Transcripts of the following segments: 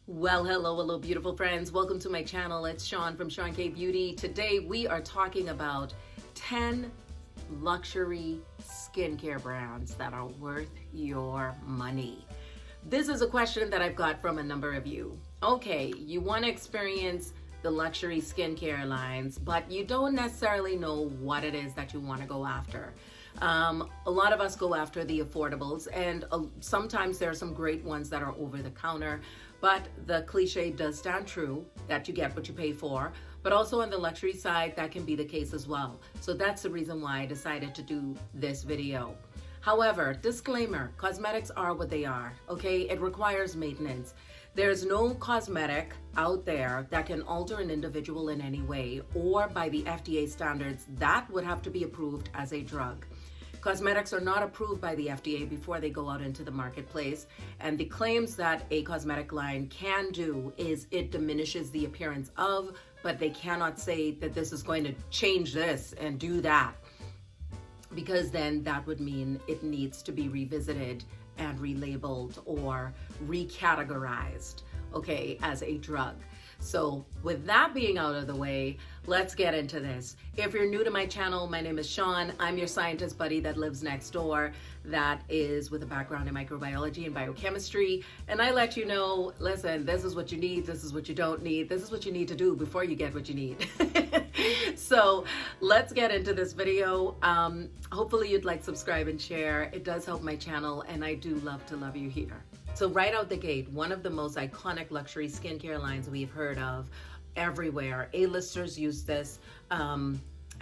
Well, hello, beautiful friends. Welcome to my channel. It's Sean from Chantecaille. Today we are talking about 10 luxury skincare brands that are worth your money. This is a question that I've got from a number of you. Okay, you want to experience the luxury skincare lines, but you don't necessarily know what it is that you want to go after. A lot of us go after the affordables, and sometimes there are some great ones that are over the counter, but the cliche does stand true that you get what you pay for. But also on the luxury side, that can be the case as well. So that's the reason why I decided to do this video. However, disclaimer, cosmetics are what they are, okay? It requires maintenance. There's no cosmetic out there that can alter an individual in any way, or by the FDA standards, that would have to be approved as a drug. Cosmetics are not approved by the FDA before they go out into the marketplace, and the claims that a cosmetic line can do is it diminishes the appearance of, but they cannot say that this is going to change this and do that, because then that would mean it needs to be revisited and relabeled or recategorized, okay, as a drug. So with that being out of the way, let's get into this. If you're new to my channel, my name is Sean. I'm your scientist buddy that lives next door, that is with a background in microbiology and biochemistry. And I let you know, listen, this is what you need, this is what you don't need, this is what you need to do before you get what you need. So let's get into this video. Hopefully you'd like, subscribe, and share. It does help my channel, and I do love to love you here. So right out the gate, one of the most iconic luxury skincare lines we've heard of everywhere. A-listers use this, and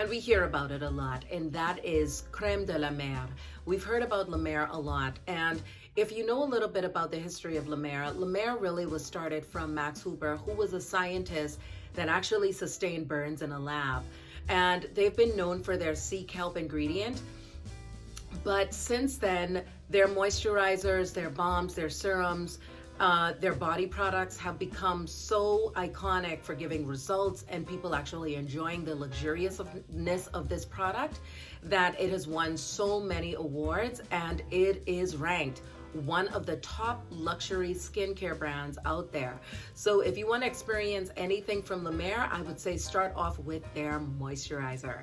we hear about it a lot, and that is Crème de la Mer. We've heard about La Mer a lot, and if you know a little bit about the history of La Mer really was started from Max Huber, who was a scientist that actually sustained burns in a lab. And they've been known for their sea kelp ingredient. But since then, their moisturizers, their balms, their serums, their body products have become so iconic for giving results and people actually enjoying the luxuriousness of this product that it has won so many awards, and it is ranked one of the top luxury skincare brands out there. So if you want to experience anything from La Mer, I would say start off with their moisturizer.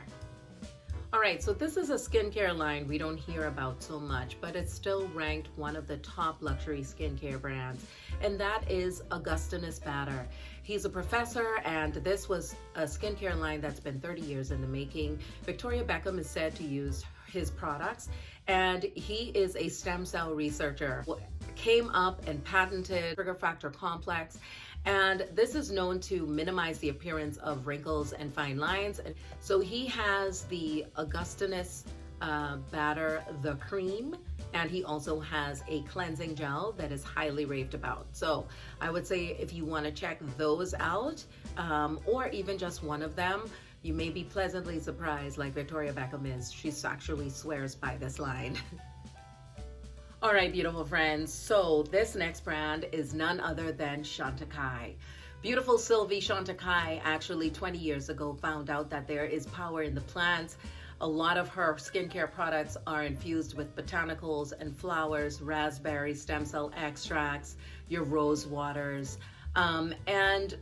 All right, so this is a skincare line we don't hear about so much, but it's still ranked one of the top luxury skincare brands, and that is Augustine Bader. He's a professor, and this was a skincare line that's been 30 years in the making. Victoria Beckham is said to use his products, and he is a stem cell researcher. Came up and patented trigger factor complex, and this is known to minimize the appearance of wrinkles and fine lines. So he has the Augustine Bader, the cream, and he also has a cleansing gel that is highly raved about. So I would say if you want to check those out, or even just one of them, you may be pleasantly surprised like Victoria Beckham is. She actually swears by this line. All right, beautiful friends. So this next brand is none other than Chantecaille. Beautiful Sylvie Chantecaille actually 20 years ago found out that there is power in the plants. A lot of her skincare products are infused with botanicals and flowers, raspberry stem cell extracts, your rose waters, and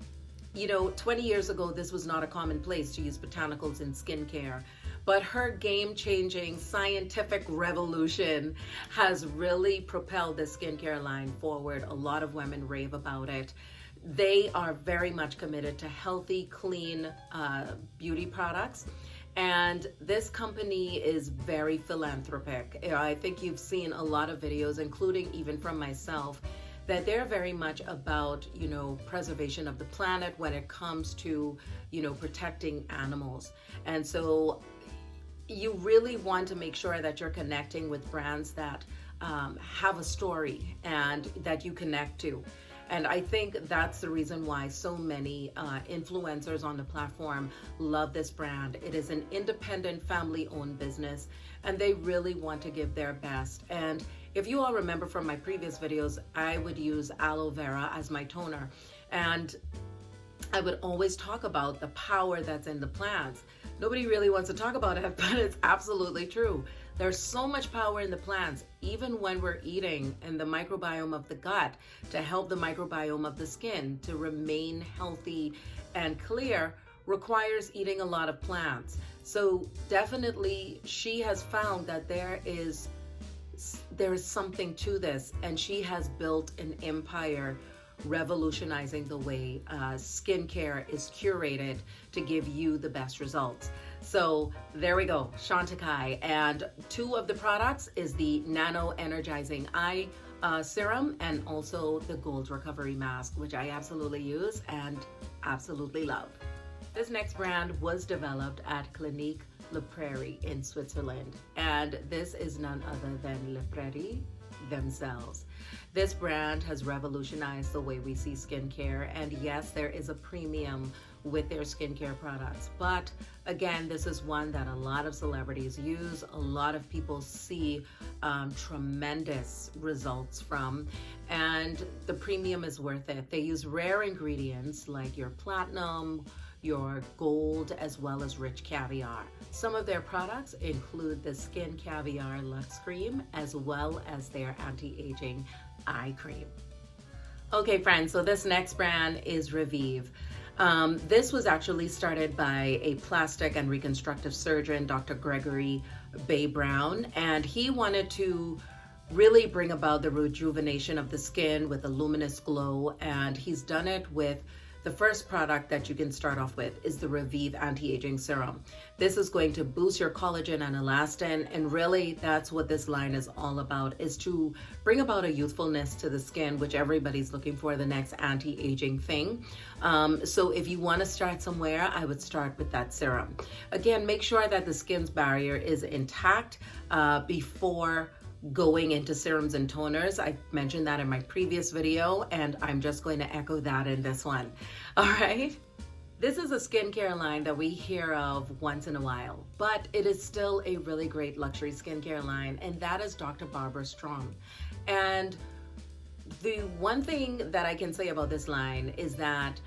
you know, 20 years ago, this was not a common place to use botanicals in skincare, but her game-changing scientific revolution has really propelled the skincare line forward. A lot of women rave about it. They are very much committed to healthy, clean beauty products. And this company is very philanthropic. I think you've seen a lot of videos, including even from myself, that they're very much about, you know, preservation of the planet when it comes to, you know, protecting animals. And so you really want to make sure that you're connecting with brands that have a story and that you connect to. And I think that's the reason why so many influencers on the platform love this brand. It is an independent, family-owned business, and they really want to give their best. And if you all remember from my previous videos, I would use aloe vera as my toner. And I would always talk about the power that's in the plants. Nobody really wants to talk about it, but it's absolutely true. There's so much power in the plants, even when we're eating, and the microbiome of the gut to help the microbiome of the skin to remain healthy and clear requires eating a lot of plants. So definitely she has found that there is something to this, and she has built an empire revolutionizing the way skincare is curated to give you the best results. So there we go, Chantecaille. And two of the products is the Nano Energizing Eye Serum and also the Gold Recovery Mask, which I absolutely use and absolutely love. This next brand was developed at Clinique La Prairie in Switzerland, and this is none other than La Prairie themselves. This brand has revolutionized the way we see skincare, and yes, there is a premium with their skincare products, but again, this is one that a lot of celebrities use, a lot of people see tremendous results from, and the premium is worth it. They use rare ingredients like your platinum, your gold, as well as rich caviar. Some of their products include the Skin Caviar Luxe Cream, as well as their anti-aging eye cream. Okay friends, so this next brand is Revive. This was actually started by a plastic and reconstructive surgeon, Dr. Gregory Bay-Brown, and he wanted to really bring about the rejuvenation of the skin with a luminous glow, and he's done it with the first product that you can start off with is the Revive Anti-Aging Serum. This is going to boost your collagen and elastin, and really that's what this line is all about, is to bring about a youthfulness to the skin, which everybody's looking for, the next anti-aging thing. So if you want to start somewhere, I would start with that serum. Again, make sure that the skin's barrier is intact before going into serums and toners. I mentioned that in my previous video, and I'm just going to echo that in this one. All right. This is a skincare line that we hear of once in a while, but it is still a really great luxury skincare line, and that is Dr. Barabara Strum. And the one thing that I can say about this line is that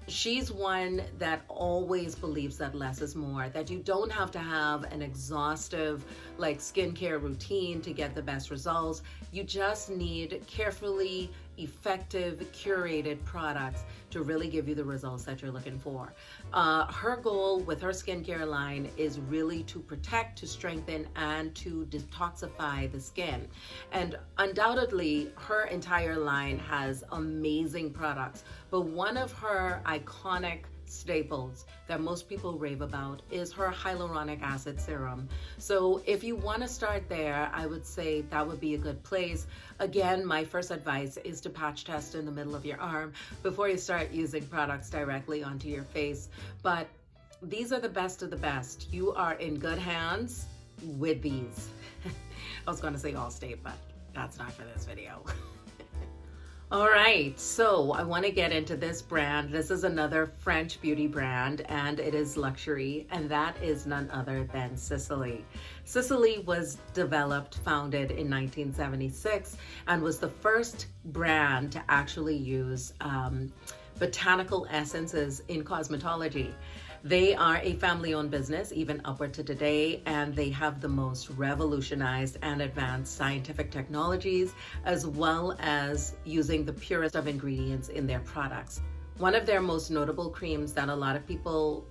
she's one that always believes that less is more, that you don't have to have an exhaustive like skincare routine to get the best results. You just need carefully effective curated products to really give you the results that you're looking for. Her goal with her skincare line is really to protect, to strengthen, and to detoxify the skin. And undoubtedly, her entire line has amazing products, but one of her iconic staples that most people rave about is her hyaluronic acid serum. So if you want to start there, I would say that would be a good place. Again, my first advice is to patch test in the middle of your arm before you start using products directly onto your face. But these are the best of the best. You are in good hands with these. I was going to say Allstate, but that's not for this video. All right, so I want to get into this brand. This is another French beauty brand, and it is luxury, and that is none other than Sisley. Sisley was founded in 1976, and was the first brand to actually use botanical essences in cosmetology. They are a family-owned business, even upward to today, and they have the most revolutionized and advanced scientific technologies, as well as using the purest of ingredients in their products. One of their most notable creams that a lot of people,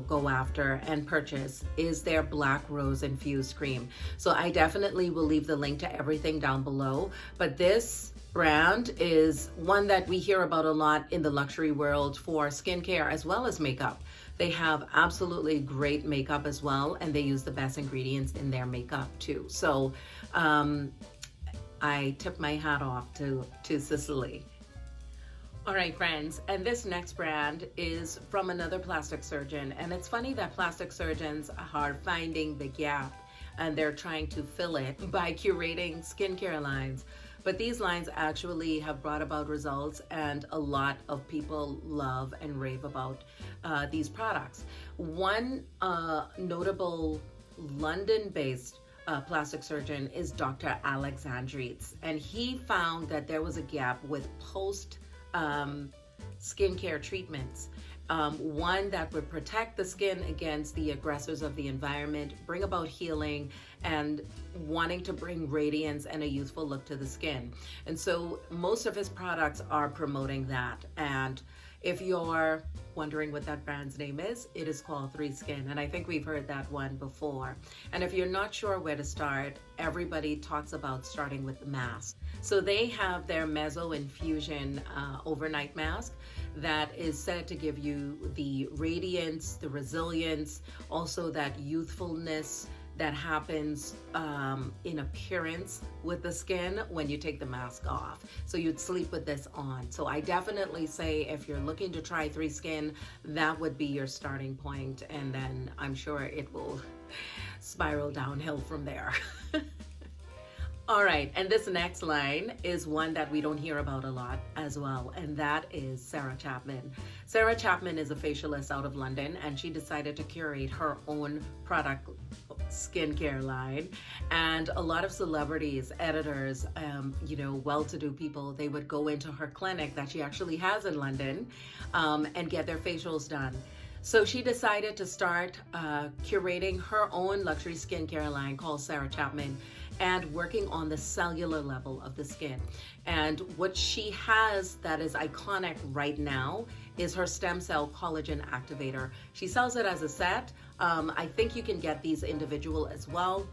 go after and purchase is their Black Rose Infused Cream. So I definitely will leave the link to everything down below, but this brand is one that we hear about a lot in the luxury world for skincare as well as makeup. They have absolutely great makeup as well, and they use the best ingredients in their makeup too. So I tip my hat off to Sisley. All right, friends, and this next brand is from another plastic surgeon, and it's funny that plastic surgeons are finding the gap and they're trying to fill it by curating skincare lines. But these lines actually have brought about results, and a lot of people love and rave about these products. One notable London-based plastic surgeon is Dr. Alexandrites, and he found that there was a gap with post skincare treatments, one that would protect the skin against the aggressors of the environment, bring about healing, and wanting to bring radiance and a youthful look to the skin. And so most of his products are promoting that. And if you're wondering what that brand's name is, it is called 3 Skin. And I think we've heard that one before. And if you're not sure where to start, everybody talks about starting with the mask. So they have their Meso Infusion overnight mask that is said to give you the radiance, the resilience, also that youthfulness that happens in appearance with the skin when you take the mask off. So you'd sleep with this on. So I definitely say if you're looking to try 3 Skin, that would be your starting point, and then I'm sure it will spiral downhill from there. All right, and this next line is one that we don't hear about a lot as well, and that is Sarah Chapman. Sarah Chapman is a facialist out of London, and she decided to curate her own product skincare line. And a lot of celebrities, editors, well-to-do people, they would go into her clinic that she actually has in London and get their facials done. So she decided to start curating her own luxury skincare line called Sarah Chapman, and working on the cellular level of the skin. And what she has that is iconic right now is her stem cell collagen activator. She sells it as a set. I think you can get these individual as well,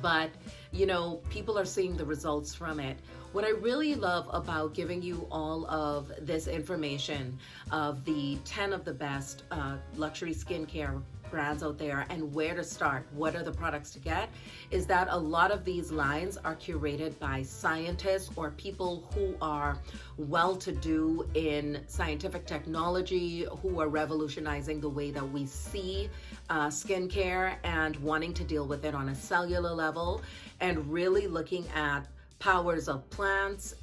but people are seeing the results from it. What I really love about giving you all of this information of the 10 of the best luxury skincare brands out there and where to start, what are the products to get, is that a lot of these lines are curated by scientists or people who are well-to-do in scientific technology, who are revolutionizing the way that we see skincare and wanting to deal with it on a cellular level, and really looking at powers of plants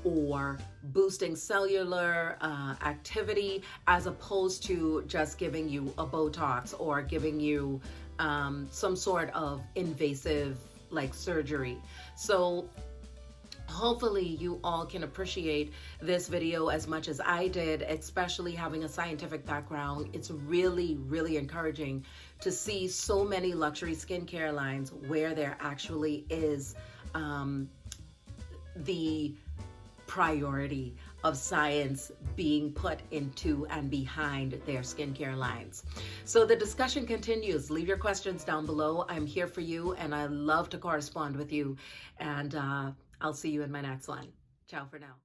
or boosting cellular activity, as opposed to just giving you a Botox or giving you some sort of invasive like surgery. So hopefully you all can appreciate this video as much as I did, especially having a scientific background. It's really, really encouraging to see so many luxury skincare lines where there actually is the priority of science being put into and behind their skincare lines. So the discussion continues. Leave your questions down below. I'm here for you, and I love to correspond with you. And I'll see you in my next one. Ciao for now.